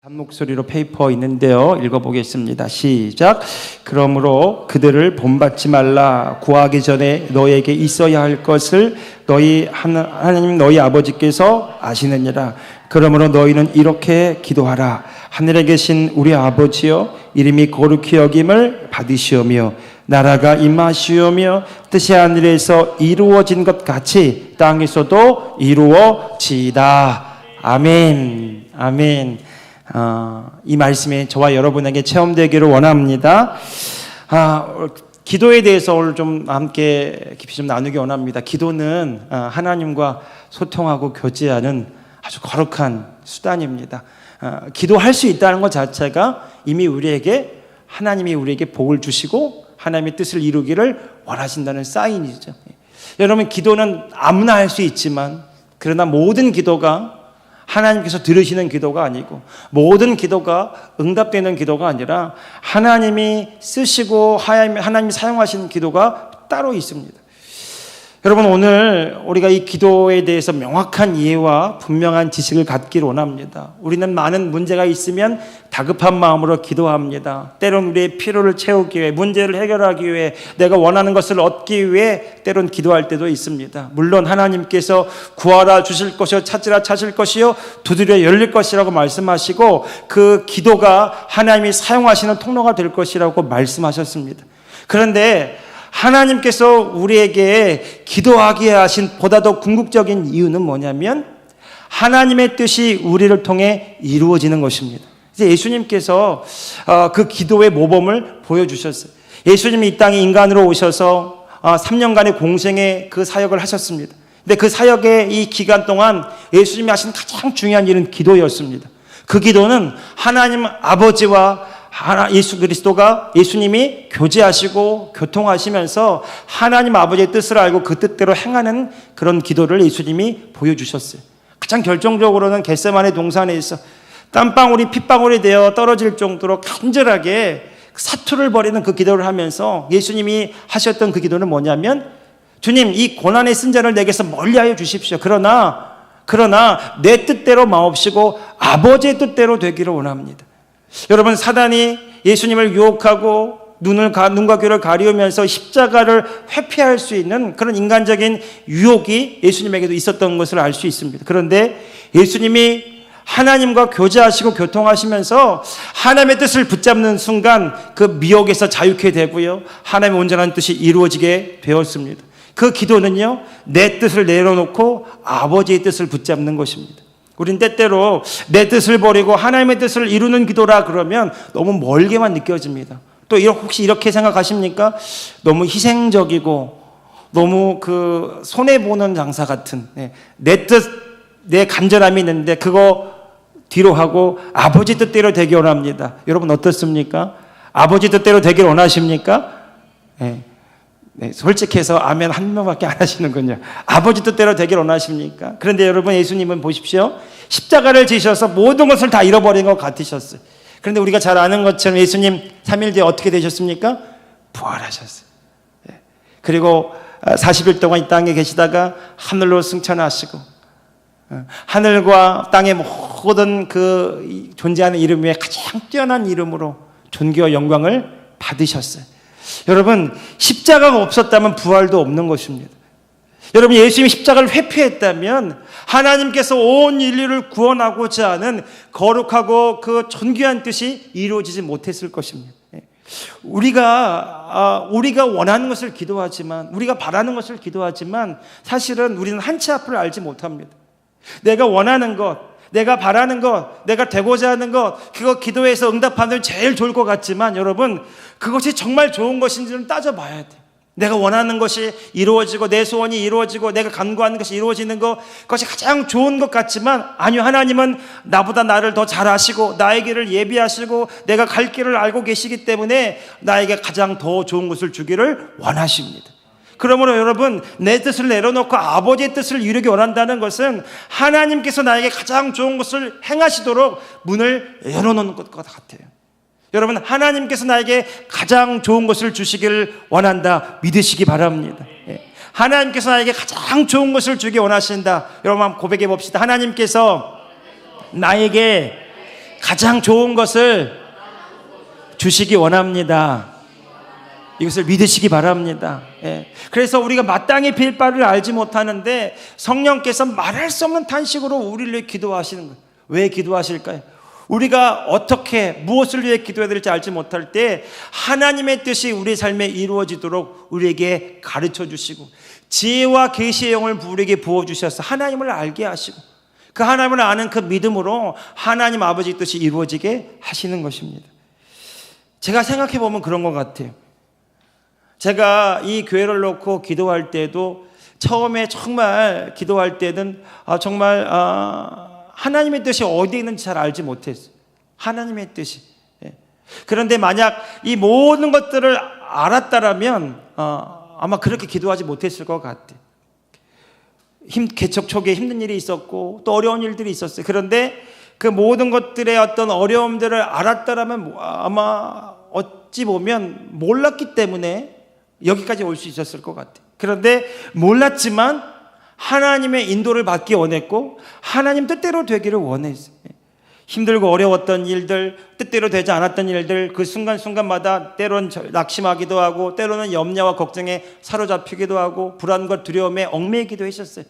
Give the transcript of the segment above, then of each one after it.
한 목소리로 페이퍼 있는데요. 읽어보겠습니다. 시작. 그러므로 그들을 본받지 말라. 구하기 전에 너에게 있어야 할 것을 너희 하나님 너희 아버지께서 아시느니라. 그러므로 너희는 이렇게 기도하라. 하늘에 계신 우리 아버지여, 이름이 거룩히 여김을 받으시오며 나라가 임하시오며 뜻이 하늘에서 이루어진 것 같이 땅에서도 이루어지이다. 아멘. 아멘. 이 말씀이 저와 여러분에게 체험되기를 원합니다. 기도에 대해서 오늘 좀 함께 깊이 좀 나누기 원합니다. 기도는 하나님과 소통하고 교제하는 아주 거룩한 수단입니다. 기도할 수 있다는 것 자체가 이미 하나님이 우리에게 복을 주시고 하나님의 뜻을 이루기를 원하신다는 사인이죠. 여러분, 기도는 아무나 할 수 있지만, 그러나 모든 기도가 하나님께서 들으시는 기도가 아니고, 모든 기도가 응답되는 기도가 아니라 하나님이 쓰시고 하나님이 사용하시는 기도가 따로 있습니다. 여러분, 오늘 우리가 이 기도에 대해서 명확한 이해와 분명한 지식을 갖기를 원합니다. 우리는 많은 문제가 있으면 다급한 마음으로 기도합니다. 때론 우리의 필요를 채우기 위해, 문제를 해결하기 위해, 내가 원하는 것을 얻기 위해 때론 기도할 때도 있습니다. 물론 하나님께서 구하라 주실 것이요, 찾으라 찾을 것이요, 두드려 열릴 것이라고 말씀하시고, 그 기도가 하나님이 사용하시는 통로가 될 것이라고 말씀하셨습니다. 그런데 하나님께서 우리에게 기도하게 하신 보다 더 궁극적인 이유는 뭐냐면, 하나님의 뜻이 우리를 통해 이루어지는 것입니다. 이제 예수님께서 그 기도의 모범을 보여주셨어요. 예수님이 이 땅에 인간으로 오셔서 3년간의 공생의 그 사역을 하셨습니다. 근데 그 사역의 이 기간 동안 예수님이 하신 가장 중요한 일은 기도였습니다. 그 기도는 하나님 아버지와 예수 그리스도가, 예수님이 교제하시고 교통하시면서 하나님 아버지의 뜻을 알고 그 뜻대로 행하는 그런 기도를 예수님이 보여주셨어요. 가장 결정적으로는 겟세마네 동산에서 땀방울이 핏방울이 되어 떨어질 정도로 간절하게 사투를 벌이는 그 기도를 하면서 예수님이 하셨던 그 기도는 뭐냐면, 주님, 이 고난의 쓴 자를 내게서 멀리하여 주십시오. 그러나 내 뜻대로 마옵시고 아버지의 뜻대로 되기를 원합니다. 여러분, 사단이 예수님을 유혹하고 눈과 귀를 가리우면서 십자가를 회피할 수 있는 그런 인간적인 유혹이 예수님에게도 있었던 것을 알 수 있습니다. 그런데 예수님이 하나님과 교제하시고 교통하시면서 하나님의 뜻을 붙잡는 순간 그 미혹에서 자유케 되고요, 하나님의 온전한 뜻이 이루어지게 되었습니다. 그 기도는요, 내 뜻을 내려놓고 아버지의 뜻을 붙잡는 것입니다. 우린 때때로 내 뜻을 버리고 하나님의 뜻을 이루는 기도라 그러면 너무 멀게만 느껴집니다. 또 혹시 이렇게 생각하십니까? 너무 희생적이고 너무 손해보는 장사 같은, 내 뜻, 내 간절함이 있는데 그거 뒤로 하고 아버지 뜻대로 되길 원합니다. 여러분, 어떻습니까? 아버지 뜻대로 되길 원하십니까? 솔직해서 아멘 한 명밖에 안 하시는군요. 아버지 뜻대로 되길 원하십니까? 그런데 여러분, 예수님은 보십시오. 십자가를 지셔서 모든 것을 다 잃어버린 것 같으셨어요. 그런데 우리가 잘 아는 것처럼 예수님 3일 뒤에 어떻게 되셨습니까? 부활하셨어요. 그리고 40일 동안 이 땅에 계시다가 하늘로 승천하시고, 하늘과 땅의 모든 그 존재하는 이름 위에 가장 뛰어난 이름으로 존귀와 영광을 받으셨어요. 여러분, 십자가가 없었다면 부활도 없는 것입니다. 여러분, 예수님이 십자가를 회피했다면 하나님께서 온 인류를 구원하고자 하는 거룩하고 그 존귀한 뜻이 이루어지지 못했을 것입니다. 우리가 원하는 것을 기도하지만, 우리가 바라는 것을 기도하지만 사실은 우리는 한치 앞을 알지 못합니다. 내가 원하는 것, 내가 바라는 것, 내가 되고자 하는 것, 그거 기도해서 응답하면 제일 좋을 것 같지만, 여러분, 그것이 정말 좋은 것인지는 따져봐야 돼요. 내가 원하는 것이 이루어지고 내 소원이 이루어지고 내가 간구하는 것이 이루어지는 것, 그것이 가장 좋은 것 같지만, 아니요, 하나님은 나보다 나를 더 잘 아시고 나의 길을 예비하시고 내가 갈 길을 알고 계시기 때문에 나에게 가장 더 좋은 것을 주기를 원하십니다. 그러므로 여러분, 내 뜻을 내려놓고 아버지의 뜻을 이루기 원한다는 것은 하나님께서 나에게 가장 좋은 것을 행하시도록 문을 열어놓는 것 같아요. 여러분, 하나님께서 나에게 가장 좋은 것을 주시기를 원한다 믿으시기 바랍니다. 하나님께서 나에게 가장 좋은 것을 주기 원하신다. 여러분, 한번 고백해 봅시다. 하나님께서 나에게 가장 좋은 것을 주시기 원합니다. 이것을 믿으시기 바랍니다. 예. 그래서 우리가 마땅히 빌 바를 알지 못하는데 성령께서 말할 수 없는 탄식으로 우리를 위해 기도하시는 거예요. 왜 기도하실까요? 우리가 어떻게 무엇을 위해 기도해야 될지 알지 못할 때 하나님의 뜻이 우리 삶에 이루어지도록 우리에게 가르쳐 주시고 지혜와 계시의 영을 우리에게 부어주셔서 하나님을 알게 하시고 그 하나님을 아는 그 믿음으로 하나님 아버지 뜻이 이루어지게 하시는 것입니다. 제가 생각해 보면 그런 것 같아요. 제가 이 교회를 놓고 기도할 때도 처음에 정말 기도할 때는 정말 하나님의 뜻이 어디에 있는지 잘 알지 못했어요. 하나님의 뜻이. 그런데 만약 이 모든 것들을 알았다라면 아마 그렇게 기도하지 못했을 것 같아요. 개척 초기에 힘든 일이 있었고 또 어려운 일들이 있었어요. 그런데 그 모든 것들의 어떤 어려움들을 알았다라면 아마 어찌 보면 몰랐기 때문에 여기까지 올 수 있었을 것 같아요. 그런데 몰랐지만 하나님의 인도를 받기 원했고 하나님 뜻대로 되기를 원했어요. 힘들고 어려웠던 일들, 뜻대로 되지 않았던 일들, 그 순간순간마다 때로는 낙심하기도 하고 때로는 염려와 걱정에 사로잡히기도 하고 불안과 두려움에 얽매이기도 했었어요.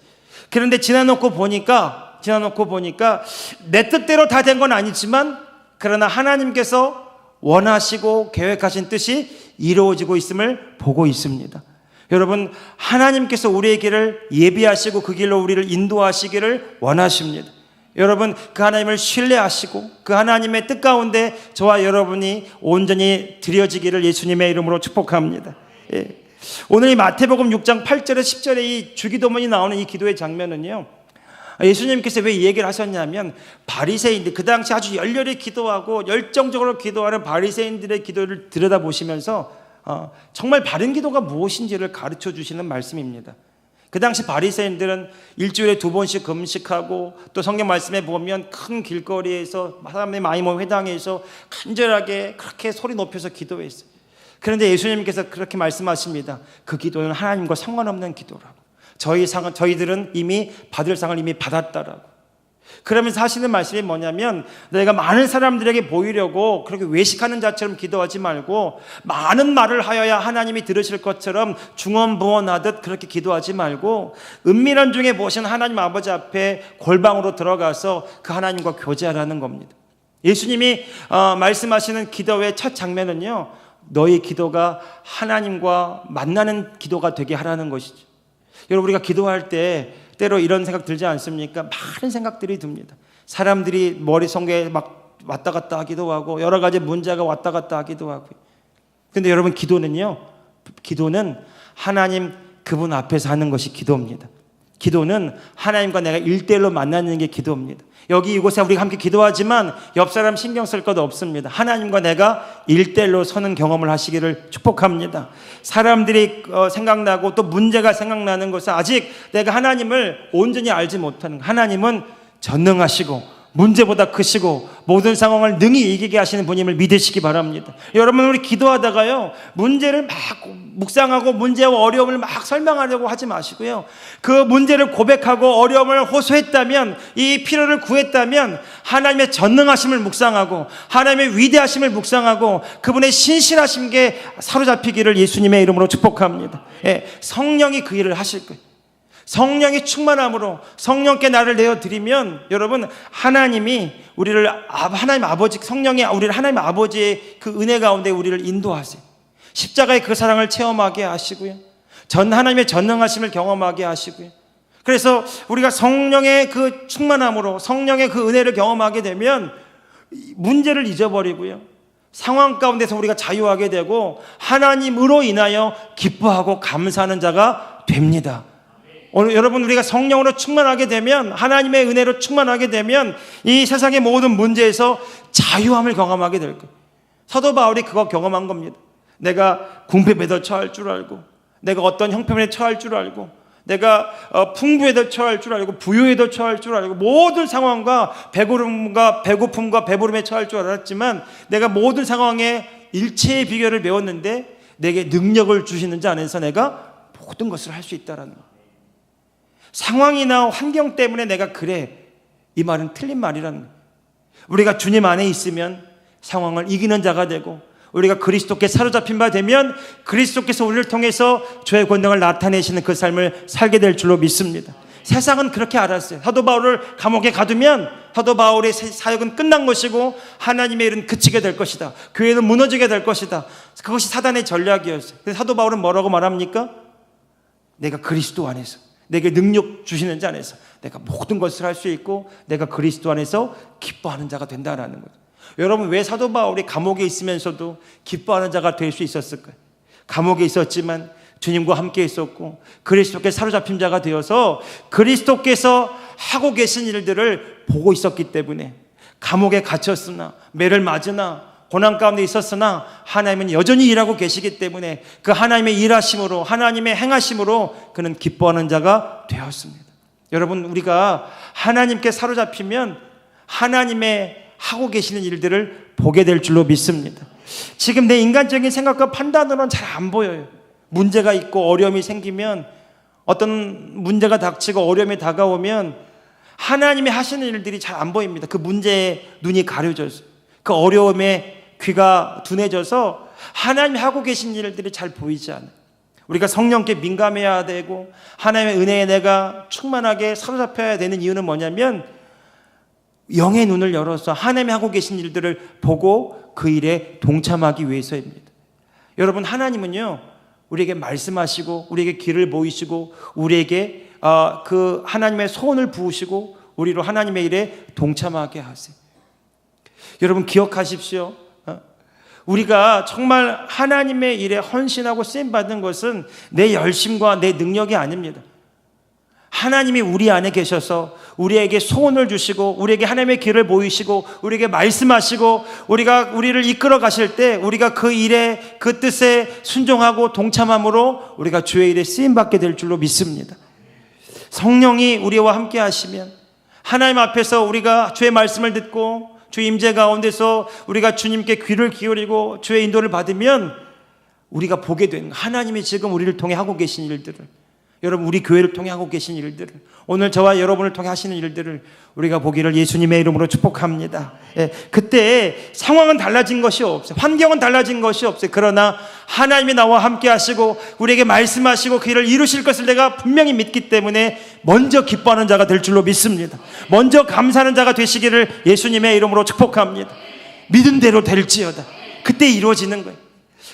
그런데 지나놓고 보니까 내 뜻대로 다 된 건 아니지만 그러나 하나님께서 원하시고 계획하신 뜻이 이루어지고 있음을 보고 있습니다. 여러분, 하나님께서 우리의 길을 예비하시고 그 길로 우리를 인도하시기를 원하십니다. 여러분, 그 하나님을 신뢰하시고 그 하나님의 뜻 가운데 저와 여러분이 온전히 드려지기를 예수님의 이름으로 축복합니다. 예. 오늘 이 마태복음 6장 8절에 10절에 이 주기도문이 나오는 이 기도의 장면은요, 예수님께서 왜 이 얘기를 하셨냐면 바리새인들, 그 당시 아주 열렬히 기도하고 열정적으로 기도하는 바리새인들의 기도를 들여다보시면서 정말 바른 기도가 무엇인지를 가르쳐 주시는 말씀입니다. 그 당시 바리새인들은 일주일에 2번씩 금식하고 또 성경 말씀에 보면 큰 길거리에서 사람들이 많이 모인 회당에서 간절하게 그렇게 소리 높여서 기도했어요. 그런데 예수님께서 그렇게 말씀하십니다. 그 기도는 하나님과 상관없는 기도라고. 저희들은 이미 받을 상을 이미 받았다라고. 그러면서 하시는 말씀이 뭐냐면 내가 많은 사람들에게 보이려고 그렇게 외식하는 자처럼 기도하지 말고 많은 말을 하여야 하나님이 들으실 것처럼 중언부언하듯 그렇게 기도하지 말고 은밀한 중에 보신 하나님 아버지 앞에 골방으로 들어가서 그 하나님과 교제하라는 겁니다. 예수님이 말씀하시는 기도의 첫 장면은요, 너희 기도가 하나님과 만나는 기도가 되게 하라는 것이죠. 여러분, 우리가 기도할 때 때로 이런 생각 들지 않습니까? 많은 생각들이 듭니다. 사람들이 머릿속에 막 왔다 갔다 하기도 하고 여러 가지 문제가 왔다 갔다 하기도 하고. 근데 여러분, 기도는 하나님 그분 앞에서 하는 것이 기도입니다. 기도는 하나님과 내가 1대1로 만나는 게 기도입니다. 여기 이곳에 우리가 함께 기도하지만 옆 사람 신경 쓸 것 없습니다. 하나님과 내가 1대1로 서는 경험을 하시기를 축복합니다. 사람들이 생각나고 또 문제가 생각나는 것은 아직 내가 하나님을 온전히 알지 못하는, 하나님은 전능하시고 문제보다 크시고 모든 상황을 능히 이기게 하시는 분임을 믿으시기 바랍니다. 여러분, 우리 기도하다가요, 문제를 막 묵상하고 문제와 어려움을 막 설명하려고 하지 마시고요, 그 문제를 고백하고 어려움을 호소했다면, 이 필요를 구했다면 하나님의 전능하심을 묵상하고 하나님의 위대하심을 묵상하고 그분의 신실하심께 사로잡히기를 예수님의 이름으로 축복합니다. 예, 성령이 그 일을 하실 거예요. 성령이 충만함으로 성령께 나를 내어드리면 여러분, 하나님이 우리를 하나님 아버지, 성령이 우리를 하나님 아버지의 그 은혜 가운데 우리를 인도하세요. 십자가의 그 사랑을 체험하게 하시고요, 하나님의 전능하심을 경험하게 하시고요. 그래서 우리가 성령의 그 충만함으로 성령의 그 은혜를 경험하게 되면 문제를 잊어버리고요, 상황 가운데서 우리가 자유하게 되고 하나님으로 인하여 기뻐하고 감사하는 자가 됩니다. 오늘 여러분, 우리가 성령으로 충만하게 되면, 하나님의 은혜로 충만하게 되면 이 세상의 모든 문제에서 자유함을 경험하게 될 거예요. 사도 바울이 그거 경험한 겁니다. 내가 궁핍에도 처할 줄 알고, 내가 어떤 형편에 처할 줄 알고, 내가 풍부에도 처할 줄 알고, 부유에도 처할 줄 알고, 모든 상황과 배고픔과 배부름에 처할 줄 알았지만 내가 모든 상황에 일체의 비결을 배웠는데 내게 능력을 주시는 자 안에서 내가 모든 것을 할 수 있다라는 거예요. 상황이나 환경 때문에 내가 그래, 이 말은 틀린 말이라는 거예요. 우리가 주님 안에 있으면 상황을 이기는 자가 되고, 우리가 그리스도께 사로잡힌 바 되면 그리스도께서 우리를 통해서 주의 권능을 나타내시는 그 삶을 살게 될 줄로 믿습니다. 세상은 그렇게 알았어요. 사도 바울을 감옥에 가두면 사도 바울의 사역은 끝난 것이고 하나님의 일은 그치게 될 것이다. 교회는 무너지게 될 것이다. 그것이 사단의 전략이었어요. 그래서 사도 바울은 뭐라고 말합니까? 내가 그리스도 안에서, 내게 능력 주시는 자 안에서 내가 모든 것을 할 수 있고 내가 그리스도 안에서 기뻐하는 자가 된다라는 거죠. 여러분, 왜 사도 바울이 감옥에 있으면서도 기뻐하는 자가 될 수 있었을까요? 감옥에 있었지만 주님과 함께 있었고 그리스도께 사로잡힌 자가 되어서 그리스도께서 하고 계신 일들을 보고 있었기 때문에, 감옥에 갇혔으나 매를 맞으나 고난 가운데 있었으나 하나님은 여전히 일하고 계시기 때문에 그 하나님의 일하심으로, 하나님의 행하심으로 그는 기뻐하는 자가 되었습니다. 여러분, 우리가 하나님께 사로잡히면 하나님의 하고 계시는 일들을 보게 될 줄로 믿습니다. 지금 내 인간적인 생각과 판단으로는 잘 안 보여요. 문제가 있고 어려움이 생기면, 어떤 문제가 닥치고 어려움이 다가오면 하나님이 하시는 일들이 잘 안 보입니다. 그 문제에 눈이 가려져서, 그 어려움에 귀가 둔해져서 하나님이 하고 계신 일들이 잘 보이지 않아요. 우리가 성령께 민감해야 되고 하나님의 은혜에 내가 충만하게 사로잡혀야 되는 이유는 뭐냐면, 영의 눈을 열어서 하나님이 하고 계신 일들을 보고 그 일에 동참하기 위해서입니다. 여러분, 하나님은요, 우리에게 말씀하시고 우리에게 길을 보이시고 우리에게 그 하나님의 소원을 부으시고 우리로 하나님의 일에 동참하게 하세요. 여러분, 기억하십시오. 우리가 정말 하나님의 일에 헌신하고 쓰임받는 것은 내 열심과 내 능력이 아닙니다. 하나님이 우리 안에 계셔서 우리에게 소원을 주시고 우리에게 하나님의 길을 보이시고 우리에게 말씀하시고 우리를 이끌어 가실 때 우리가 그 일에, 그 뜻에 순종하고 동참함으로 우리가 주의 일에 쓰임받게 될 줄로 믿습니다. 성령이 우리와 함께 하시면, 하나님 앞에서 우리가 주의 말씀을 듣고 주의 임재 가운데서 우리가 주님께 귀를 기울이고 주의 인도를 받으면 우리가 보게 되는, 하나님이 지금 우리를 통해 하고 계신 일들을, 여러분, 우리 교회를 통해 하고 계신 일들을, 오늘 저와 여러분을 통해 하시는 일들을 우리가 보기를 예수님의 이름으로 축복합니다. 그때 상황은 달라진 것이 없어요. 환경은 달라진 것이 없어요. 그러나 하나님이 나와 함께 하시고 우리에게 말씀하시고 그 일을 이루실 것을 내가 분명히 믿기 때문에 먼저 기뻐하는 자가 될 줄로 믿습니다. 먼저 감사하는 자가 되시기를 예수님의 이름으로 축복합니다. 믿은 대로 될지어다. 그때 이루어지는 거예요.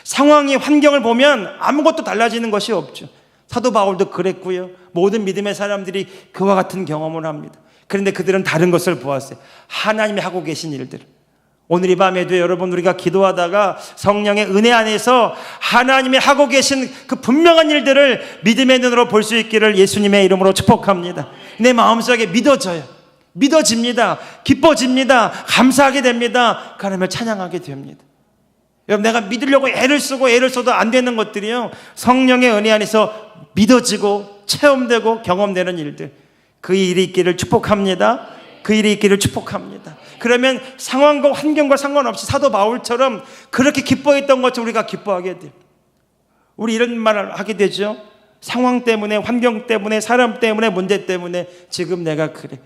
상황이, 환경을 보면 아무것도 달라지는 것이 없죠. 사도 바울도 그랬고요. 모든 믿음의 사람들이 그와 같은 경험을 합니다. 그런데 그들은 다른 것을 보았어요. 하나님이 하고 계신 일들. 오늘 이 밤에도 여러분, 우리가 기도하다가 성령의 은혜 안에서 하나님이 하고 계신 그 분명한 일들을 믿음의 눈으로 볼 수 있기를 예수님의 이름으로 축복합니다. 내 마음속에 믿어져요. 믿어집니다. 기뻐집니다. 감사하게 됩니다. 그 하나님을 찬양하게 됩니다. 여러분, 내가 믿으려고 애를 써도 안 되는 것들이요, 성령의 은혜 안에서 믿어지고 체험되고 경험되는 일들, 그 일이 있기를 축복합니다. 그 일이 있기를 축복합니다. 그러면 상황과 환경과 상관없이 사도 바울처럼 그렇게 기뻐했던 것처럼 우리가 기뻐하게 돼요. 우리 이런 말을 하게 되죠. 상황 때문에, 환경 때문에, 사람 때문에, 문제 때문에 지금 내가 그래.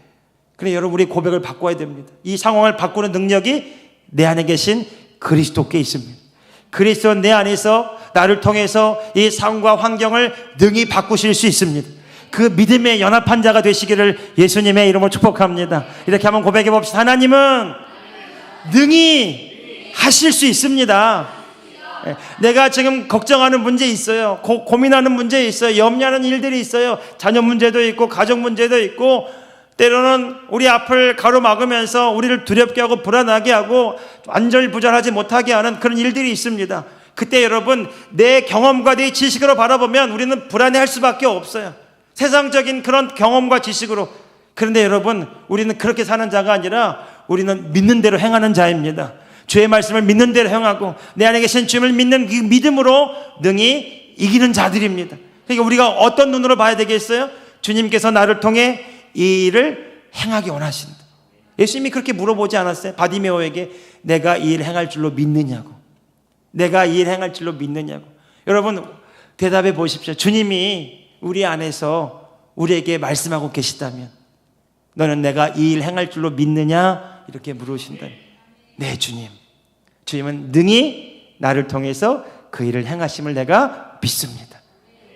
여러분, 우리 고백을 바꿔야 됩니다. 이 상황을 바꾸는 능력이 내 안에 계신 그리스도께 있습니다. 그리스도 내 안에서 나를 통해서 이 상황과 환경을 능히 바꾸실 수 있습니다. 그 믿음의 연합한 자가 되시기를 예수님의 이름으로 축복합니다. 이렇게 한번 고백해 봅시다. 하나님은 능히 하실 수 있습니다. 내가 지금 걱정하는 문제 있어요. 고민하는 문제 있어요. 염려하는 일들이 있어요. 자녀 문제도 있고 가정 문제도 있고, 때로는 우리 앞을 가로막으면서 우리를 두렵게 하고 불안하게 하고 안절부절하지 못하게 하는 그런 일들이 있습니다. 그때 여러분, 내 경험과 내 지식으로 바라보면 우리는 불안해할 수밖에 없어요. 세상적인 그런 경험과 지식으로. 그런데 여러분, 우리는 그렇게 사는 자가 아니라 우리는 믿는 대로 행하는 자입니다. 주의 말씀을 믿는 대로 행하고 내 안에 계신 주님을 믿는 그 믿음으로 능히 이기는 자들입니다. 그러니까 우리가 어떤 눈으로 봐야 되겠어요? 주님께서 나를 통해 이 일을 행하기 원하신다. 예수님이 그렇게 물어보지 않았어요? 바디메오에게 내가 이 일 행할 줄로 믿느냐고. 내가 이 일 행할 줄로 믿느냐고. 여러분, 대답해 보십시오. 주님이 우리 안에서 우리에게 말씀하고 계시다면 너는 내가 이 일 행할 줄로 믿느냐 이렇게 물으신다. 네, 주님. 주님은 능히 나를 통해서 그 일을 행하심을 내가 믿습니다.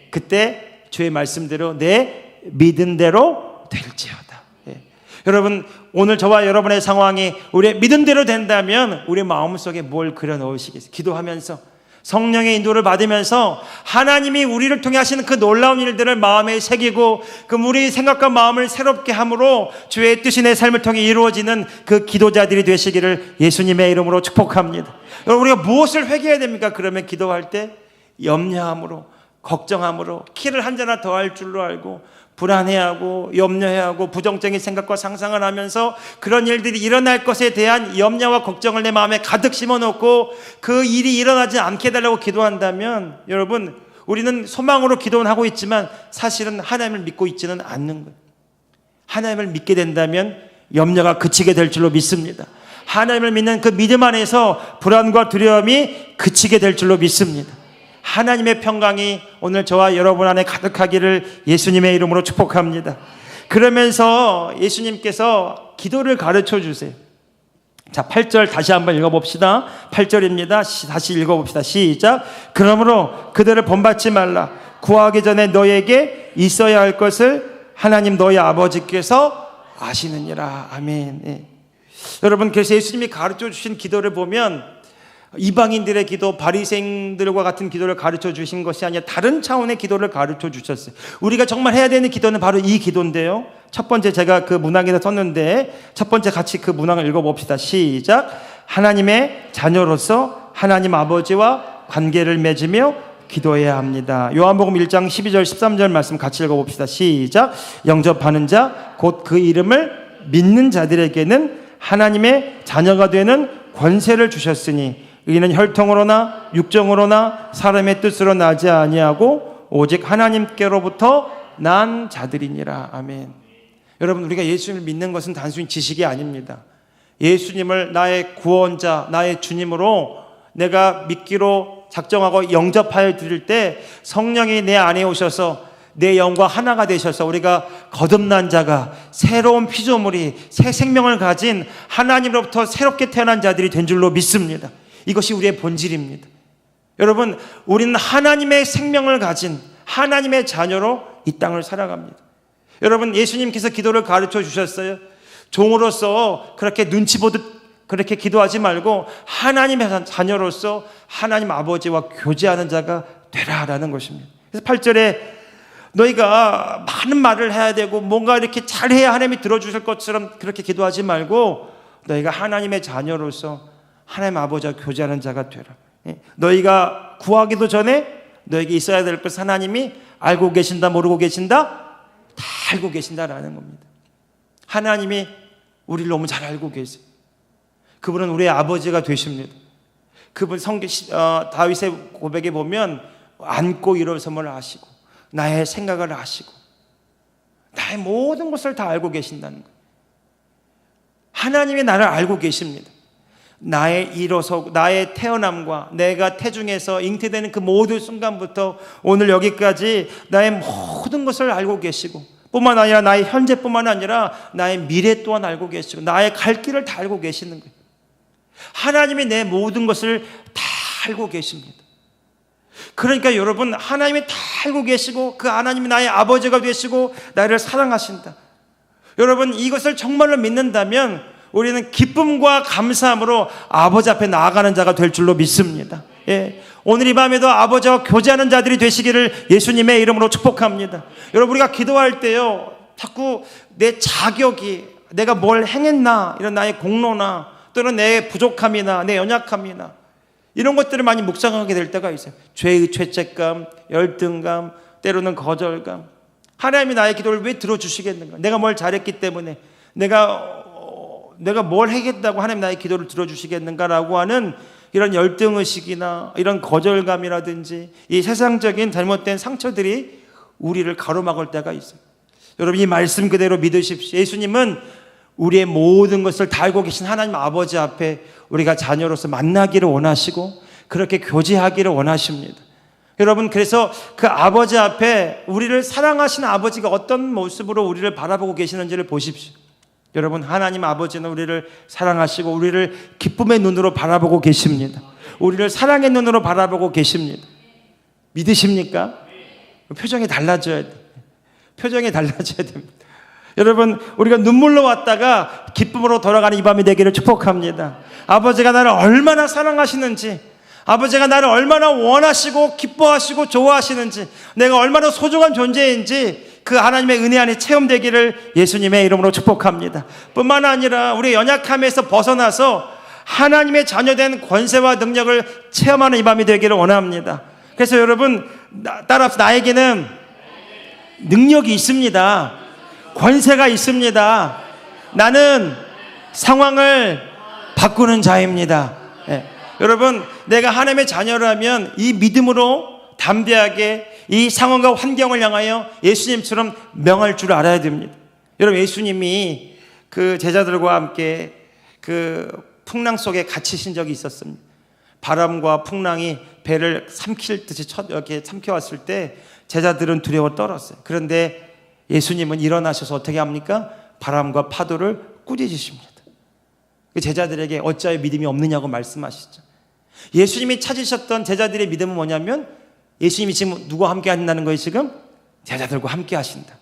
그때 주의 말씀대로 내 믿은 대로 될지어다. 예. 여러분, 오늘 저와 여러분의 상황이 우리의 믿은 대로 된다면 우리 마음속에 뭘 그려 넣으시겠어요? 기도하면서 성령의 인도를 받으면서 하나님이 우리를 통해 하시는 그 놀라운 일들을 마음에 새기고 그 우리 생각과 마음을 새롭게 함으로 주의 뜻이 내 삶을 통해 이루어지는 그 기도자들이 되시기를 예수님의 이름으로 축복합니다. 여러분, 우리가 무엇을 회개해야 됩니까? 그러면 기도할 때 염려함으로, 걱정함으로, 키를 한 자나 더 할 줄로 알고 불안해하고 염려해하고 부정적인 생각과 상상을 하면서 그런 일들이 일어날 것에 대한 염려와 걱정을 내 마음에 가득 심어놓고 그 일이 일어나지 않게 해달라고 기도한다면 여러분, 우리는 소망으로 기도는 하고 있지만 사실은 하나님을 믿고 있지는 않는 거예요. 하나님을 믿게 된다면 염려가 그치게 될 줄로 믿습니다. 하나님을 믿는 그 믿음 안에서 불안과 두려움이 그치게 될 줄로 믿습니다. 하나님의 평강이 오늘 저와 여러분 안에 가득하기를 예수님의 이름으로 축복합니다. 그러면서 예수님께서 기도를 가르쳐 주세요. 자, 8절 다시 한번 읽어봅시다. 8절입니다. 다시 읽어봅시다. 시작. 그러므로 그들을 본받지 말라. 구하기 전에 너에게 있어야 할 것을 하나님 너희 아버지께서 아시느니라. 아멘. 예. 여러분, 그래서 예수님이 가르쳐 주신 기도를 보면 이방인들의 기도, 바리새인들과 같은 기도를 가르쳐 주신 것이 아니라 다른 차원의 기도를 가르쳐 주셨어요. 우리가 정말 해야 되는 기도는 바로 이 기도인데요. 첫 번째, 제가 그 문항에다 썼는데 첫 번째 같이 그 문항을 읽어봅시다. 시작. 하나님의 자녀로서 하나님 아버지와 관계를 맺으며 기도해야 합니다. 요한복음 1장 12절 13절 말씀 같이 읽어봅시다. 시작. 영접하는 자 곧 그 이름을 믿는 자들에게는 하나님의 자녀가 되는 권세를 주셨으니 이는 혈통으로나 육정으로나 사람의 뜻으로 나지 아니하고 오직 하나님께로부터 난 자들이니라. 아멘. 여러분, 우리가 예수님을 믿는 것은 단순히 지식이 아닙니다. 예수님을 나의 구원자, 나의 주님으로 내가 믿기로 작정하고 영접하여 드릴 때 성령이 내 안에 오셔서 내 영과 하나가 되셔서 우리가 거듭난 자가, 새로운 피조물이, 새 생명을 가진 하나님으로부터 새롭게 태어난 자들이 된 줄로 믿습니다. 이것이 우리의 본질입니다. 여러분, 우리는 하나님의 생명을 가진 하나님의 자녀로 이 땅을 살아갑니다. 여러분, 예수님께서 기도를 가르쳐 주셨어요. 종으로서 그렇게 눈치 보듯 그렇게 기도하지 말고 하나님의 자녀로서 하나님 아버지와 교제하는 자가 되라라는 것입니다. 그래서 8절에 너희가 많은 말을 해야 되고 뭔가 이렇게 잘해야 하나님이 들어주실 것처럼 그렇게 기도하지 말고 너희가 하나님의 자녀로서 하나님 아버지와 교제하는 자가 되라. 너희가 구하기도 전에 너에게 있어야 될 것을 하나님이 알고 계신다, 모르고 계신다? 다 알고 계신다라는 겁니다. 하나님이 우리를 너무 잘 알고 계세요. 그분은 우리의 아버지가 되십니다. 그분 다윗의 고백에 보면 안고 일어섬을 아시고 나의 생각을 아시고 나의 모든 것을 다 알고 계신다는 거예요. 하나님이 나를 알고 계십니다. 나의 일어서 나의 태어남과 내가 태중에서 잉태되는 그 모든 순간부터 오늘 여기까지 나의 모든 것을 알고 계시고 뿐만 아니라 나의 현재뿐만 아니라 나의 미래 또한 알고 계시고 나의 갈 길을 다 알고 계시는 거예요. 하나님이 내 모든 것을 다 알고 계십니다. 그러니까 여러분, 하나님이 다 알고 계시고 그 하나님이 나의 아버지가 되시고 나를 사랑하신다. 여러분, 이것을 정말로 믿는다면 우리는 기쁨과 감사함으로 아버지 앞에 나아가는 자가 될 줄로 믿습니다. 예. 오늘 이 밤에도 아버지와 교제하는 자들이 되시기를 예수님의 이름으로 축복합니다. 여러분, 우리가 기도할 때요, 자꾸 내 자격이, 내가 뭘 행했나, 이런 나의 공로나 또는 내 부족함이나 내 연약함이나 이런 것들을 많이 묵상하게 될 때가 있어요. 죄의 죄책감, 열등감, 때로는 거절감. 하나님이 나의 기도를 왜 들어주시겠는가? 내가 뭘 잘했기 때문에, 내가 뭘 하겠다고 하나님 나의 기도를 들어주시겠는가라고 하는 이런 열등의식이나 이런 거절감이라든지 이 세상적인 잘못된 상처들이 우리를 가로막을 때가 있어요. 여러분, 이 말씀 그대로 믿으십시오. 예수님은 우리의 모든 것을 다 알고 계신 하나님 아버지 앞에 우리가 자녀로서 만나기를 원하시고 그렇게 교제하기를 원하십니다. 여러분, 그래서 그 아버지 앞에 우리를 사랑하시는 아버지가 어떤 모습으로 우리를 바라보고 계시는지를 보십시오. 여러분, 하나님 아버지는 우리를 사랑하시고 우리를 기쁨의 눈으로 바라보고 계십니다. 우리를 사랑의 눈으로 바라보고 계십니다. 믿으십니까? 표정이 달라져야 돼요. 표정이 달라져야 됩니다. 여러분, 우리가 눈물로 왔다가 기쁨으로 돌아가는 이 밤이 되기를 축복합니다. 아버지가 나를 얼마나 사랑하시는지, 아버지가 나를 얼마나 원하시고 기뻐하시고 좋아하시는지, 내가 얼마나 소중한 존재인지 그 하나님의 은혜 안에 체험되기를 예수님의 이름으로 축복합니다. 뿐만 아니라 우리 연약함에서 벗어나서 하나님의 자녀된 권세와 능력을 체험하는 이 밤이 되기를 원합니다. 그래서 여러분, 따라서 나에게는 능력이 있습니다. 권세가 있습니다. 나는 상황을 바꾸는 자입니다. 예. 여러분, 내가 하나님의 자녀라면 이 믿음으로 담대하게 이 상황과 환경을 향하여 예수님처럼 명할 줄 알아야 됩니다. 여러분, 예수님이 그 제자들과 함께 그 풍랑 속에 갇히신 적이 있었습니다. 바람과 풍랑이 배를 삼킬 듯이 이렇게 삼켜왔을 때 제자들은 두려워 떨었어요. 그런데 예수님은 일어나셔서 어떻게 합니까? 바람과 파도를 꾸짖으십니다. 제자들에게 어찌하여 믿음이 없느냐고 말씀하시죠. 예수님이 찾으셨던 제자들의 믿음은 뭐냐면, 예수님이 지금 누구와 함께 하신다는 거예요? 지금 제자들과 함께 하신다.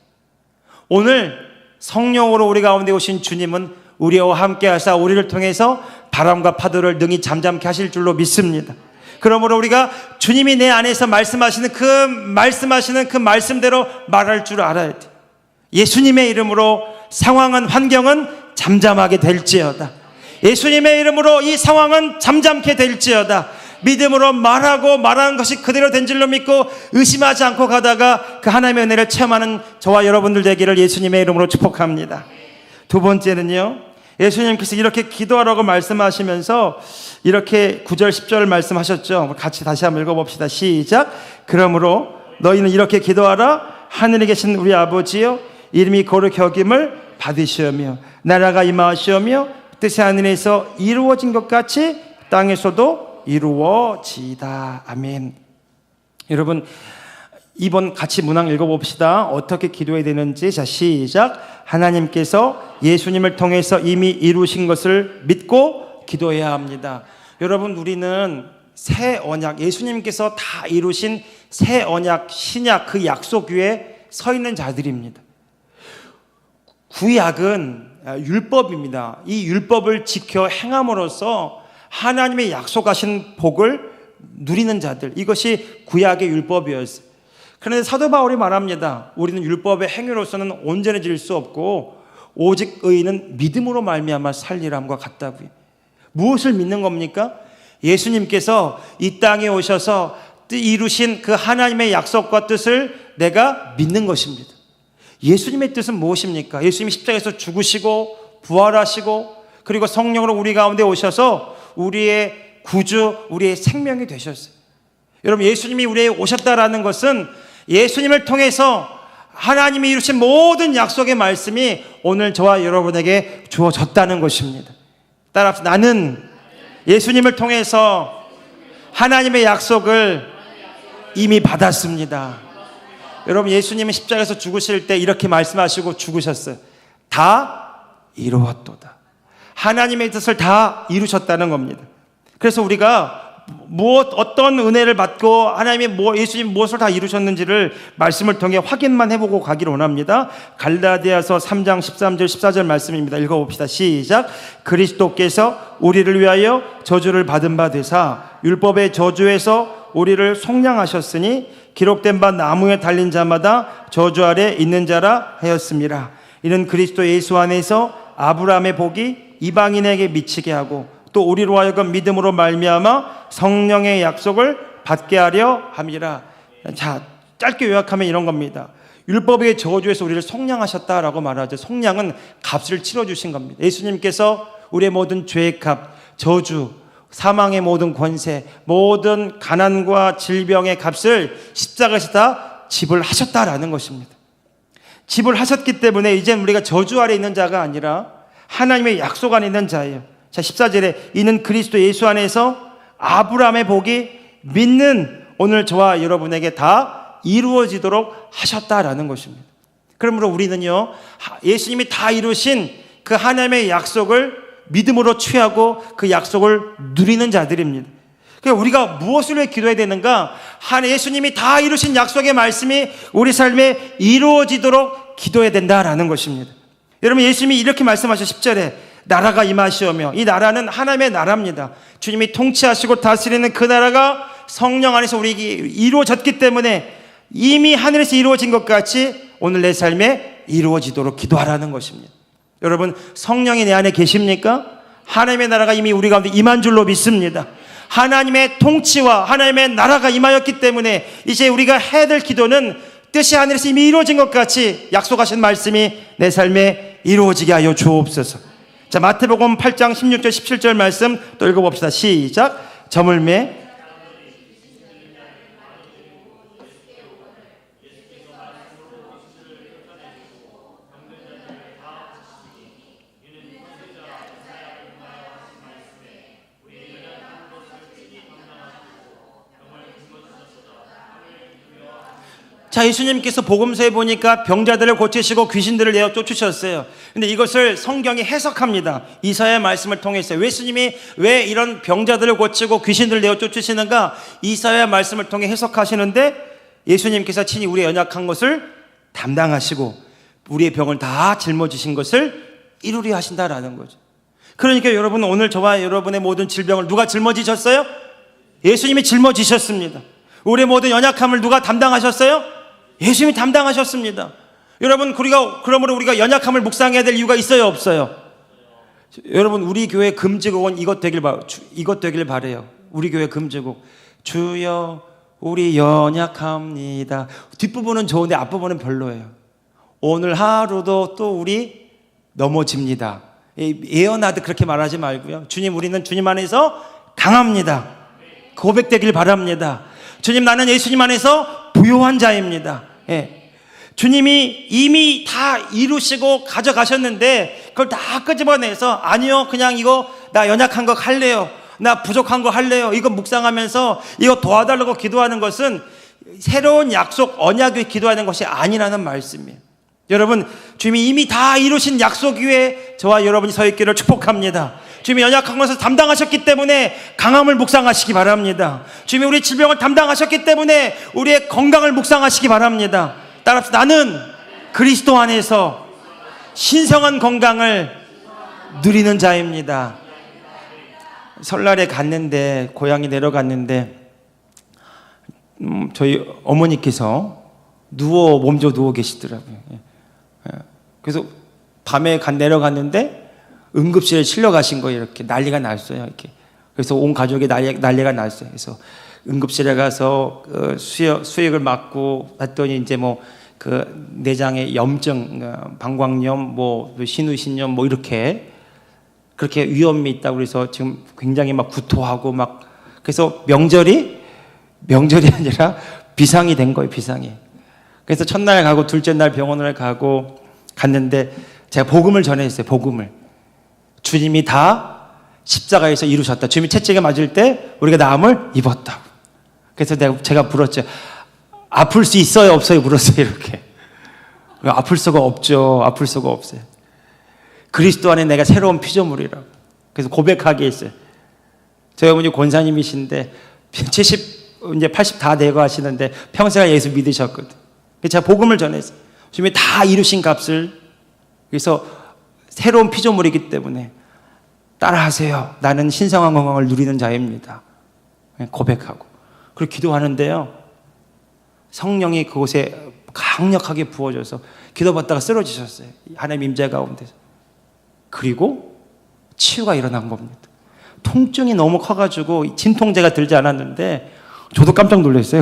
오늘 성령으로 우리 가운데 오신 주님은 우리와 함께 하사 우리를 통해서 바람과 파도를 능히 잠잠케 하실 줄로 믿습니다. 그러므로 우리가 주님이 내 안에서 말씀하시는 그 말씀대로 말할 줄 알아야 돼. 예수님의 이름으로 상황은, 환경은 잠잠하게 될지어다. 예수님의 이름으로 이 상황은 잠잠케 될지어다. 믿음으로 말하는 것이 그대로 된 줄로 믿고 의심하지 않고 가다가 그 하나님의 은혜를 체험하는 저와 여러분들 되기를 예수님의 이름으로 축복합니다. 두 번째는요, 예수님께서 이렇게 기도하라고 말씀하시면서 이렇게 9절 10절을 말씀하셨죠. 같이 다시 한번 읽어봅시다. 시작. 그러므로 너희는 이렇게 기도하라. 하늘에 계신 우리 아버지여, 이름이 거룩히 여김을 받으시오며 나라가 임하시오며 뜻이 하늘에서 이루어진 것 같이 땅에서도 이루어지이다. 아멘. 여러분, 이번 같이 문항 읽어봅시다. 어떻게 기도해야 되는지. 자, 시작. 하나님께서 예수님을 통해서 이미 이루신 것을 믿고 기도해야 합니다. 여러분, 우리는 새 언약, 예수님께서 다 이루신 새 언약, 신약, 그 약속 위에 서 있는 자들입니다. 구약은 율법입니다. 이 율법을 지켜 행함으로써 하나님의 약속하신 복을 누리는 자들, 이것이 구약의 율법이었어요. 그런데 사도 바울이 말합니다. 우리는 율법의 행위로서는 온전해질 수 없고 오직 의인은 믿음으로 말미암아 살리람과 같다고요. 무엇을 믿는 겁니까? 예수님께서 이 땅에 오셔서 이루신 그 하나님의 약속과 뜻을 내가 믿는 것입니다. 예수님의 뜻은 무엇입니까? 예수님이 십자가에서 죽으시고 부활하시고 그리고 성령으로 우리 가운데 오셔서 우리의 구주, 우리의 생명이 되셨어요. 여러분, 예수님이 우리에게 오셨다라는 것은 예수님을 통해서 하나님이 이루신 모든 약속의 말씀이 오늘 저와 여러분에게 주어졌다는 것입니다. 따라합시다. 나는 예수님을 통해서 하나님의 약속을 이미 받았습니다. 여러분, 예수님은 십자가에서 죽으실 때 이렇게 말씀하시고 죽으셨어요. 다 이루었도다. 하나님의 뜻을 다 이루셨다는 겁니다. 그래서 우리가 어떤 은혜를 받고 하나님이 예수님 무엇을 다 이루셨는지를 말씀을 통해 확인만 해보고 가기를 원합니다. 갈라디아서 3장 13절 14절 말씀입니다. 읽어봅시다. 시작. 그리스도께서 우리를 위하여 저주를 받은 바 되사 율법의 저주에서 우리를 속량하셨으니 기록된 바 나무에 달린 자마다 저주 아래 있는 자라 하였습니다. 이는 그리스도 예수 안에서 아브라함의 복이 이방인에게 미치게 하고 또 우리로 하여금 믿음으로 말미암아 성령의 약속을 받게 하려 함이라. 자, 짧게 요약하면 이런 겁니다. 율법의 저주에서 우리를 속량하셨다라고 말하죠. 속량은 값을 치러주신 겁니다. 예수님께서 우리의 모든 죄의 값, 저주, 사망의 모든 권세, 모든 가난과 질병의 값을 십자가에서 다 지불하셨다라는 것입니다. 지불하셨기 때문에 이제 우리가 저주 아래 있는 자가 아니라 하나님의 약속 안에 있는 자예요. 자, 14절에 이는 그리스도 예수 안에서 아브라함의 복이 믿는 오늘 저와 여러분에게 다 이루어지도록 하셨다라는 것입니다. 그러므로 우리는요, 예수님이 다 이루신 그 하나님의 약속을 믿음으로 취하고 그 약속을 누리는 자들입니다. 그러니까 우리가 무엇을 위해 기도해야 되는가? 예수님이 다 이루신 약속의 말씀이 우리 삶에 이루어지도록 기도해야 된다라는 것입니다. 여러분, 예수님이 이렇게 말씀하셔. 10절에 나라가 임하시오며, 이 나라는 하나님의 나라입니다. 주님이 통치하시고 다스리는 그 나라가 성령 안에서 우리에게 이루어졌기 때문에 이미 하늘에서 이루어진 것 같이 오늘 내 삶에 이루어지도록 기도하라는 것입니다. 여러분, 성령이 내 안에 계십니까? 하나님의 나라가 이미 우리 가운데 임한 줄로 믿습니다. 하나님의 통치와 하나님의 나라가 임하였기 때문에 이제 우리가 해야 될 기도는 뜻이 하늘에서 이미 이루어진 것 같이 약속하신 말씀이 내 삶에 이루어지게 하여 주옵소서. 자, 마태복음 8장 16절 17절 말씀 또 읽어봅시다. 시작. 저물매 자, 예수님께서 복음서에 보니까 병자들을 고치시고 귀신들을 내어 쫓으셨어요. 근데 이것을 성경이 해석합니다. 이사야의 말씀을 통해서. 예수님이 왜 이런 병자들을 고치고 귀신들을 내어 쫓으시는가? 이사야의 말씀을 통해 해석하시는데 예수님께서 친히 우리의 연약한 것을 담당하시고 우리의 병을 다 짊어지신 것을 이루려 하신다라는 거죠. 그러니까 여러분, 오늘 저와 여러분의 모든 질병을 누가 짊어지셨어요? 예수님이 짊어지셨습니다. 우리의 모든 연약함을 누가 담당하셨어요? 예수님이 담당하셨습니다. 여러분, 그러므로 우리가 연약함을 묵상해야 될 이유가 있어요, 없어요? 여러분, 우리 교회 금지곡은 이것 되길 바라요. 우리 교회 금지곡. 주여 우리 연약합니다. 뒷부분은 좋은데 앞부분은 별로예요. 오늘 하루도 또 우리 넘어집니다. 예언하듯 그렇게 말하지 말고요. 주님, 우리는 주님 안에서 강합니다. 고백되길 바랍니다. 주님, 나는 예수님 안에서 부요한 자입니다. 예. 주님이 이미 다 이루시고 가져가셨는데 그걸 다 끄집어내서 아니요, 그냥 이거 나 연약한 거 할래요, 나 부족한 거 할래요, 이거 묵상하면서 이거 도와달라고 기도하는 것은 새로운 약속 언약을 기도하는 것이 아니라는 말씀이에요. 여러분, 주님이 이미 다 이루신 약속 위에 저와 여러분이 서 있기를 축복합니다. 주님이 연약한 것을 담당하셨기 때문에 강함을 묵상하시기 바랍니다. 주님이 우리 질병을 담당하셨기 때문에 우리의 건강을 묵상하시기 바랍니다. 따라서 나는 그리스도 안에서 신성한 건강을 누리는 자입니다. 설날에 갔는데, 고향에 내려갔는데 저희 어머니께서 몸져 누워 계시더라고요. 그래서 밤에 내려갔는데 응급실에 실려 가신 거예요. 이렇게 난리가 났어요. 이렇게. 그래서 온 가족이 난리가 났어요. 그래서 응급실에 가서 수액을 맞고 했더니 이제 그 내장의 염증, 방광염, 신우신염 이렇게 그렇게 위험이 있다고 그래서 지금 굉장히 막 구토하고 그래서 명절이 아니라 비상이 된 거예요. 비상이. 그래서 첫날 가고 둘째 날 병원을 갔는데 제가 복음을 전했어요. 복음을. 주님이 다 십자가에서 이루셨다. 주님이 채찍에 맞을 때 우리가 나음을 입었다. 그래서 제가 물었죠. 아플 수 있어요, 없어요? 물었어요. 이렇게. 아플 수가 없죠. 아플 수가 없어요. 그리스도 안에 내가 새로운 피조물이라고. 그래서 고백하게 했어요. 저희 어머니 권사님이신데 70, 이제 80 다 되고 하시는데 평생 예수 믿으셨거든. 그래서 제가 복음을 전했어요. 주님이 다 이루신 값을. 그래서 새로운 피조물이기 때문에 따라하세요. 나는 신성한 건강을 누리는 자입니다. 고백하고. 그리고 기도하는데요, 성령이 그곳에 강력하게 부어져서 기도받다가 쓰러지셨어요. 하나님 임재 가운데서. 그리고 치유가 일어난 겁니다. 통증이 너무 커가지고 진통제가 들지 않았는데 저도 깜짝 놀랐어요.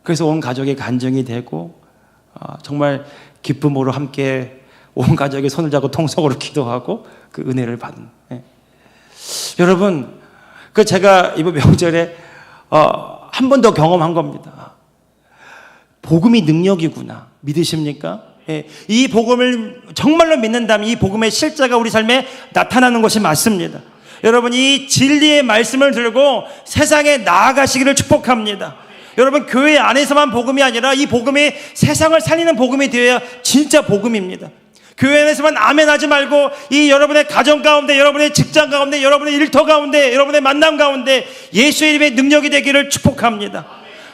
그래서 온 가족이 간증이 되고 정말 기쁨으로 함께 온 가족이 손을 잡고 통성으로 기도하고 그 은혜를 받는. 여러분, 제가 이번 명절에 한 번 더 경험한 겁니다. 복음이 능력이구나. 믿으십니까? 이 복음을 정말로 믿는다면 이 복음의 실제가 우리 삶에 나타나는 것이 맞습니다. 여러분, 이 진리의 말씀을 들고 세상에 나아가시기를 축복합니다. 여러분, 교회 안에서만 복음이 아니라 이 복음이 세상을 살리는 복음이 되어야 진짜 복음입니다. 교회 안에서만 아멘하지 말고 이 여러분의 가정 가운데, 여러분의 직장 가운데, 여러분의 일터 가운데, 여러분의 만남 가운데 예수의 이름의 능력이 되기를 축복합니다.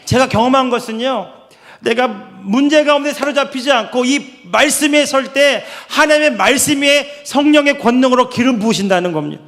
제가 경험한 것은요, 내가 문제 가운데 사로잡히지 않고 이 말씀에 설 때 하나님의 말씀 위에 성령의 권능으로 기름 부으신다는 겁니다.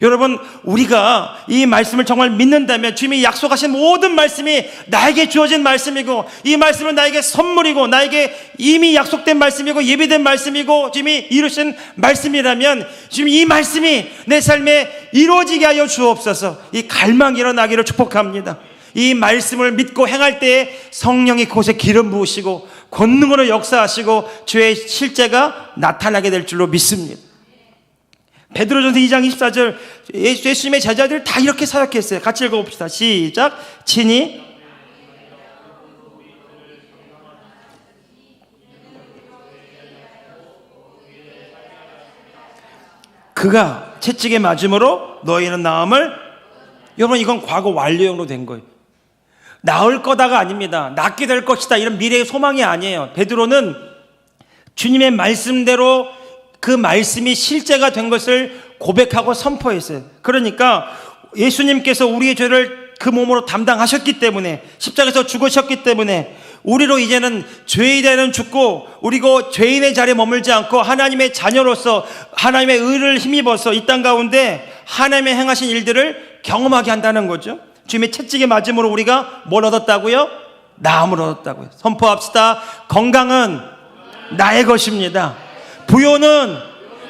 여러분, 우리가 이 말씀을 정말 믿는다면 주님이 약속하신 모든 말씀이 나에게 주어진 말씀이고, 이 말씀은 나에게 선물이고, 나에게 이미 약속된 말씀이고, 예비된 말씀이고, 주님이 이루신 말씀이라면 주님 이 말씀이 내 삶에 이루어지게 하여 주옵소서. 이 갈망이 일어나기를 축복합니다. 이 말씀을 믿고 행할 때에 성령이 그곳에 기름 부으시고 권능으로 역사하시고 주의 실제가 나타나게 될 줄로 믿습니다. 베드로전서 2장 24절, 예수님의 제자들 다 이렇게 사역했어요. 같이 읽어봅시다. 시작. 친히 그가 채찍에 맞음으로 너희는 나음을. 여러분, 이건 과거 완료형으로 된 거예요. 나을 거다가 아닙니다. 낫게 될 것이다, 이런 미래의 소망이 아니에요. 베드로는 주님의 말씀대로 그 말씀이 실제가 된 것을 고백하고 선포했어요. 그러니까 예수님께서 우리의 죄를 그 몸으로 담당하셨기 때문에, 십자가에서 죽으셨기 때문에 우리로 이제는 죄에 대한 죽고, 우리고 죄인의 자리에 머물지 않고 하나님의 자녀로서 하나님의 의를 힘입어서 이 땅 가운데 하나님의 행하신 일들을 경험하게 한다는 거죠. 주님의 채찍에 맞음으로 우리가 뭘 얻었다고요? 나음을 얻었다고요. 선포합시다. 건강은 나의 것입니다. 부요는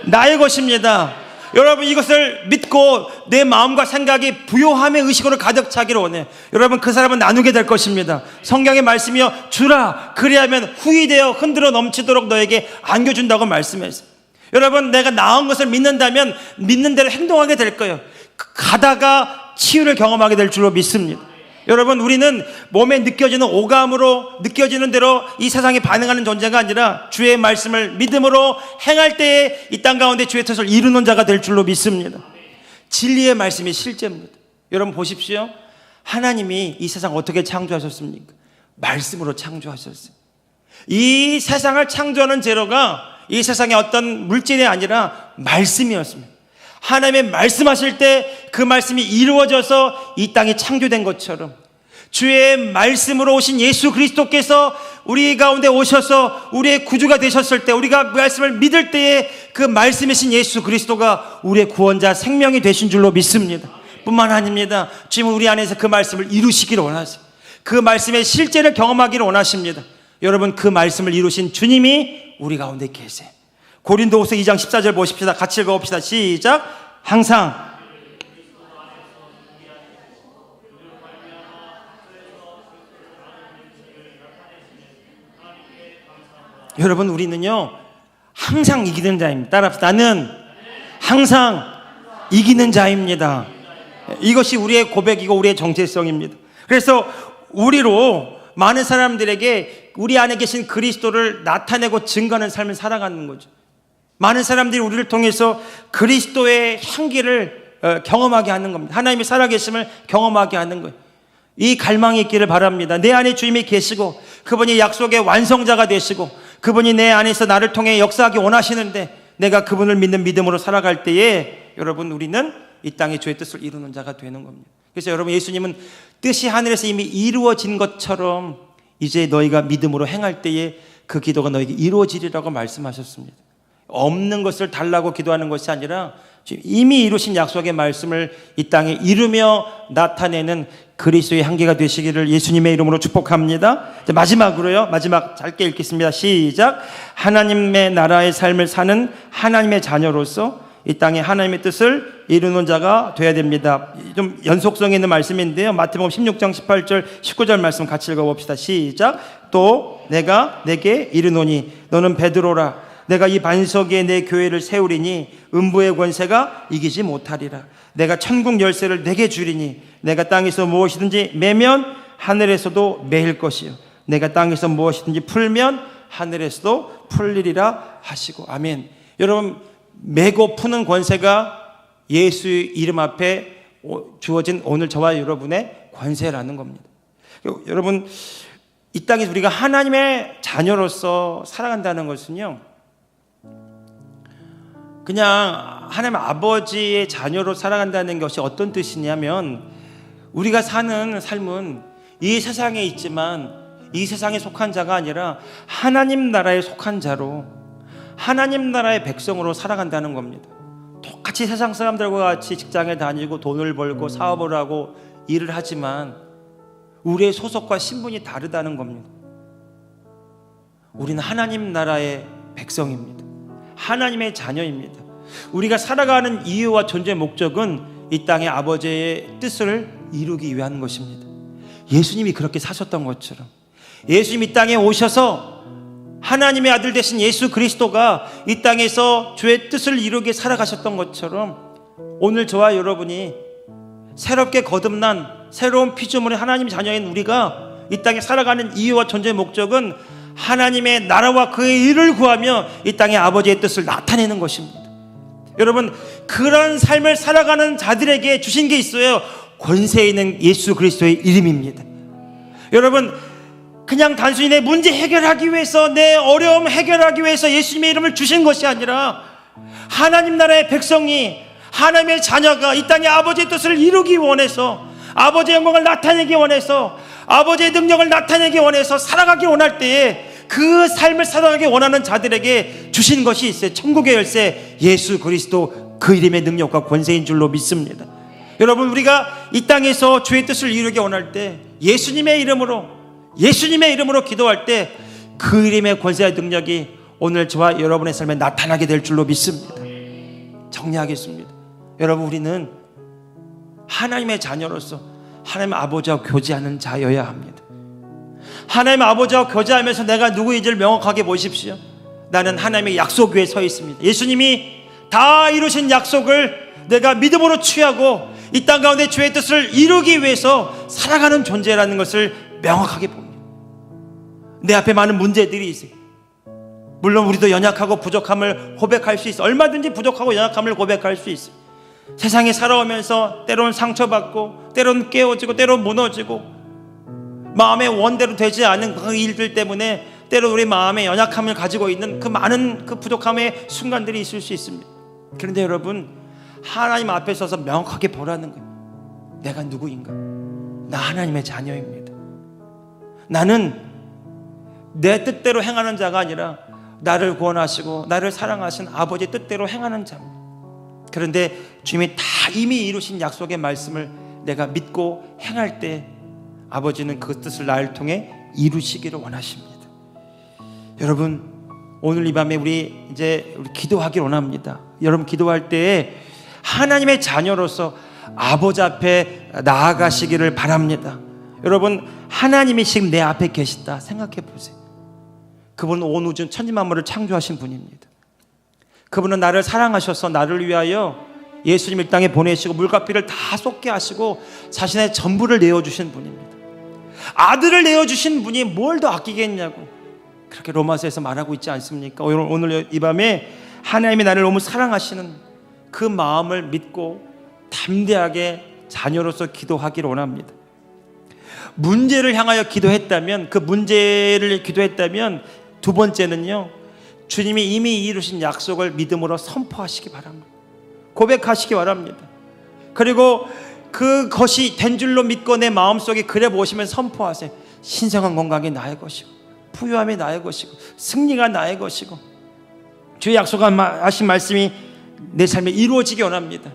나의 것입니다. 여러분, 이것을 믿고 내 마음과 생각이 부요함의 의식으로 가득 차기를 원해요. 여러분, 그 사람은 나누게 될 것입니다. 성경의 말씀이요, 주라 그리하면 후히 되어 흔들어 넘치도록 너에게 안겨준다고 말씀했어요. 여러분, 내가 나은 것을 믿는다면 믿는 대로 행동하게 될 거예요. 가다가 치유를 경험하게 될 줄로 믿습니다. 여러분, 우리는 몸에 느껴지는 오감으로 느껴지는 대로 이 세상에 반응하는 존재가 아니라 주의 말씀을 믿음으로 행할 때에 이 땅 가운데 주의 뜻을 이루는 자가 될 줄로 믿습니다. 진리의 말씀이 실제입니다. 여러분 보십시오. 하나님이 이 세상 어떻게 창조하셨습니까? 말씀으로 창조하셨어요. 이 세상을 창조하는 재료가 이 세상의 어떤 물질이 아니라 말씀이었습니다. 하나님의 말씀하실 때 그 말씀이 이루어져서 이 땅이 창조된 것처럼 주의 말씀으로 오신 예수 그리스도께서 우리 가운데 오셔서 우리의 구주가 되셨을 때, 우리가 말씀을 믿을 때에 그 말씀이신 예수 그리스도가 우리의 구원자, 생명이 되신 줄로 믿습니다. 뿐만 아닙니다. 주님은 우리 안에서 그 말씀을 이루시기를 원하세요. 그 말씀의 실제를 경험하기를 원하십니다. 여러분, 그 말씀을 이루신 주님이 우리 가운데 계세요. 고린도후서 2장 14절 보십시다. 같이 읽어봅시다. 시작. 항상 여러분, 우리는요 항상 이기는 자입니다. 따라합시다. 나는 항상 이기는 자입니다. 이것이 우리의 고백이고 우리의 정체성입니다. 그래서 우리로 많은 사람들에게 우리 안에 계신 그리스도를 나타내고 증거하는 삶을 살아가는 거죠. 많은 사람들이 우리를 통해서 그리스도의 향기를 경험하게 하는 겁니다. 하나님의 살아계심을 경험하게 하는 거예요. 이 갈망이 있기를 바랍니다. 내 안에 주님이 계시고 그분이 약속의 완성자가 되시고 그분이 내 안에서 나를 통해 역사하기 원하시는데 내가 그분을 믿는 믿음으로 살아갈 때에 여러분, 우리는 이 땅에 주의 뜻을 이루는 자가 되는 겁니다. 그래서 여러분, 예수님은 뜻이 하늘에서 이미 이루어진 것처럼 이제 너희가 믿음으로 행할 때에 그 기도가 너에게 이루어지리라고 말씀하셨습니다. 없는 것을 달라고 기도하는 것이 아니라 지금 이미 이루신 약속의 말씀을 이 땅에 이루며 나타내는 그리스도의 향기가 되시기를 예수님의 이름으로 축복합니다. 마지막으로요, 마지막 짧게 읽겠습니다. 시작. 하나님의 나라의 삶을 사는 하나님의 자녀로서 이 땅에 하나님의 뜻을 이루는 자가 되어야 됩니다. 좀 연속성 있는 말씀인데요, 마태복음 16장 18절 19절 말씀 같이 읽어봅시다. 시작. 또 내가 내게 이르노니 너는 베드로라. 내가 이 반석 위에 내 교회를 세우리니 음부의 권세가 이기지 못하리라. 내가 천국 열쇠를 내게 주리니 내가 땅에서 무엇이든지 매면 하늘에서도 매일 것이요 내가 땅에서 무엇이든지 풀면 하늘에서도 풀리리라 하시고. 아멘. 여러분, 매고 푸는 권세가 예수의 이름 앞에 주어진 오늘 저와 여러분의 권세라는 겁니다. 여러분, 이 땅에서 우리가 하나님의 자녀로서 살아간다는 것은요, 그냥 하나님 아버지의 자녀로 살아간다는 것이 어떤 뜻이냐면, 우리가 사는 삶은 이 세상에 있지만 이 세상에 속한 자가 아니라 하나님 나라에 속한 자로, 하나님 나라의 백성으로 살아간다는 겁니다. 똑같이 세상 사람들과 같이 직장에 다니고 돈을 벌고 사업을 하고 일을 하지만 우리의 소속과 신분이 다르다는 겁니다. 우리는 하나님 나라의 백성입니다. 하나님의 자녀입니다. 우리가 살아가는 이유와 존재 목적은 이 땅의 아버지의 뜻을 이루기 위한 것입니다. 예수님이 그렇게 사셨던 것처럼, 예수님 이 땅에 오셔서 하나님의 아들 되신 예수 그리스도가 이 땅에서 주의 뜻을 이루게 살아가셨던 것처럼, 오늘 저와 여러분이 새롭게 거듭난 새로운 피조물의 하나님 자녀인 우리가 이 땅에 살아가는 이유와 존재 목적은 하나님의 나라와 그의 일을 구하며 이 땅의 아버지의 뜻을 나타내는 것입니다. 여러분, 그런 삶을 살아가는 자들에게 주신 게 있어요. 권세 있는 예수 그리스도의 이름입니다. 여러분, 그냥 단순히 내 문제 해결하기 위해서, 내 어려움 해결하기 위해서 예수님의 이름을 주신 것이 아니라, 하나님 나라의 백성이, 하나님의 자녀가 이 땅의 아버지의 뜻을 이루기 원해서, 아버지의 영광을 나타내기 원해서, 아버지의 능력을 나타내기 원해서 살아가기 원할 때에 그 삶을 살아가기 원하는 자들에게 주신 것이 있어요. 천국의 열쇠, 예수 그리스도, 그 이름의 능력과 권세인 줄로 믿습니다. 여러분, 우리가 이 땅에서 주의 뜻을 이루기 원할 때 예수님의 이름으로 기도할 때 그 이름의 권세와 능력이 오늘 저와 여러분의 삶에 나타나게 될 줄로 믿습니다. 정리하겠습니다. 여러분, 우리는 하나님의 자녀로서 하나님 아버지와 교제하는 자여야 합니다. 하나님 아버지와 교제하면서 내가 누구인지를 명확하게 보십시오. 나는 하나님의 약속 위에 서 있습니다. 예수님이 다 이루신 약속을 내가 믿음으로 취하고 이 땅 가운데 주의 뜻을 이루기 위해서 살아가는 존재라는 것을 명확하게 봅니다. 내 앞에 많은 문제들이 있어요. 물론 우리도 연약하고 부족함을 고백할 수 있어요. 얼마든지 부족하고 연약함을 고백할 수 있어요. 세상에 살아오면서 때로는 상처받고, 때로는 깨어지고, 때로는 무너지고, 마음의 원대로 되지 않은 그 일들 때문에 때로 우리 마음의 연약함을 가지고 있는 그 많은 그 부족함의 순간들이 있을 수 있습니다. 그런데 여러분, 하나님 앞에 서서 명확하게 보라는 거예요. 내가 누구인가? 나 하나님의 자녀입니다. 나는 내 뜻대로 행하는 자가 아니라 나를 구원하시고 나를 사랑하신 아버지의 뜻대로 행하는 자입니다. 그런데 주님이 다 이미 이루신 약속의 말씀을 내가 믿고 행할 때 아버지는 그 뜻을 나를 통해 이루시기를 원하십니다. 여러분, 오늘 이 밤에 우리 기도하기를 원합니다. 여러분, 기도할 때에 하나님의 자녀로서 아버지 앞에 나아가시기를 바랍니다. 여러분, 하나님이 지금 내 앞에 계시다 생각해 보세요. 그분은 온 우주 천지만물을 창조하신 분입니다. 그분은 나를 사랑하셔서 나를 위하여 예수님을 이 땅에 보내시고 물과 피를 다 쏟게 하시고 자신의 전부를 내어주신 분입니다. 아들을 내어주신 분이 뭘 더 아끼겠냐고 그렇게 로마서에서 말하고 있지 않습니까? 오늘 이 밤에 하나님이 나를 너무 사랑하시는 그 마음을 믿고 담대하게 자녀로서 기도하기를 원합니다. 문제를 향하여 기도했다면, 그 문제를 기도했다면, 두 번째는요, 주님이 이미 이루신 약속을 믿음으로 선포하시기 바랍니다. 고백하시기 바랍니다. 그리고 그것이 된 줄로 믿고 내 마음속에 그래 보시면 선포하세요. 신성한 건강이 나의 것이고, 부유함이 나의 것이고, 승리가 나의 것이고, 주의 약속하신 말씀이 내 삶에 이루어지기 원합니다.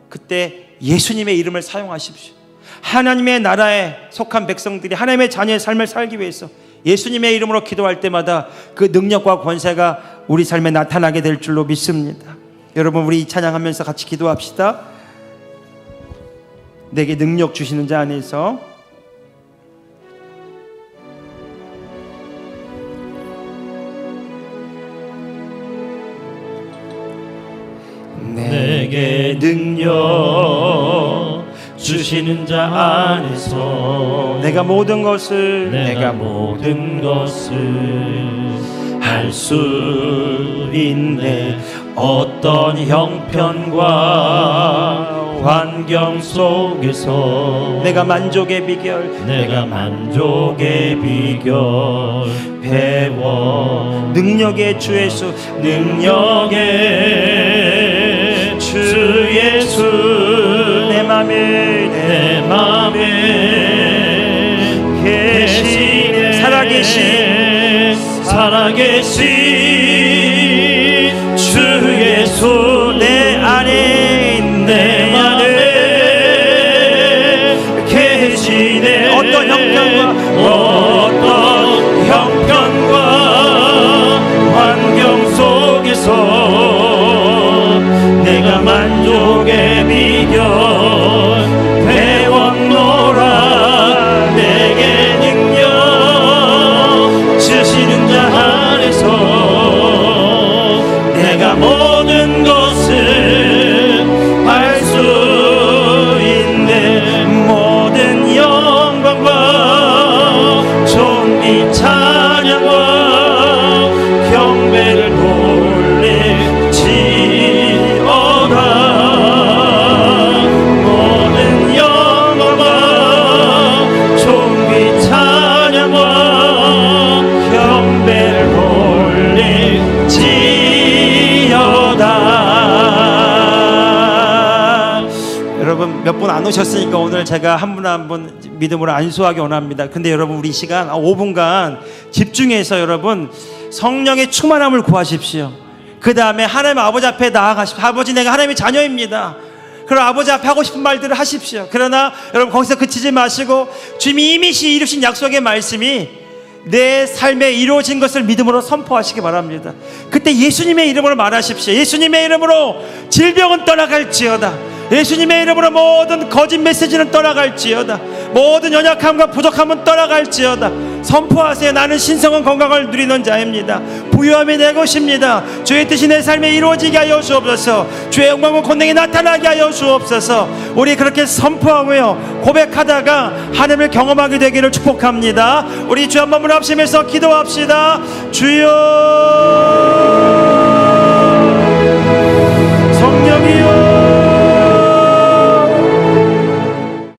그때 예수님의 이름을 사용하십시오. 하나님의 나라에 속한 백성들이 하나님의 자녀의 삶을 살기 위해서 예수님의 이름으로 기도할 때마다 그 능력과 권세가 우리 삶에 나타나게 될 줄로 믿습니다. 여러분, 우리 찬양하면서 같이 기도합시다. 내게 능력 주시는 자 안에서 내게 능력 주시는 자 안에서 내가 모든 것을 할 수 있네. 어떤 형편과 환경 속에서 내가 만족의 비결 배워 능력의 주 예수, 능력의 주 예수 내 맘에 계신 살아계신 주 예수 내 안에 내 맘에 계시네. 어떤 형편과 환경 속에서 내가 만족의 비결 배웠노라. 내게 능력 주시는 자 안에서 내가 모든 것을 할 수 있네. 모든 영광과 존귀 찬양과 경배를 돌릴지어다. 모든 영광과 존귀 찬양과 경배를 돌릴지어다. 여러분 몇 분 안 오셨으니까 오늘 제가 한 분 한 분 믿음으로 안수하기 원합니다. 근데 여러분 우리 시간 5분간 집중해서 여러분 성령의 충만함을 구하십시오. 그 다음에 하나님 아버지 앞에 나아가십시오. 아버지, 내가 하나님의 자녀입니다. 그럼 아버지 앞에 하고 싶은 말들을 하십시오. 그러나 여러분 거기서 그치지 마시고 주님이 이미 이루신 약속의 말씀이 내 삶에 이루어진 것을 믿음으로 선포하시기 바랍니다. 그때 예수님의 이름으로 말하십시오. 예수님의 이름으로 질병은 떠나갈지어다. 예수님의 이름으로 모든 거짓 메시지는 떠나갈지어다. 모든 연약함과 부족함은 떠나갈지어다. 선포하세요. 나는 신성한 건강을 누리는 자입니다. 부유함이 내 것입니다. 주의 뜻이 내 삶에 이루어지게 하여 주옵소서. 주의 영광과 권능이 나타나게 하여 주옵소서. 우리 그렇게 선포하고요 고백하다가 하나님을 경험하게 되기를 축복합니다. 우리 주 한 번만 합심해서 기도합시다. 주여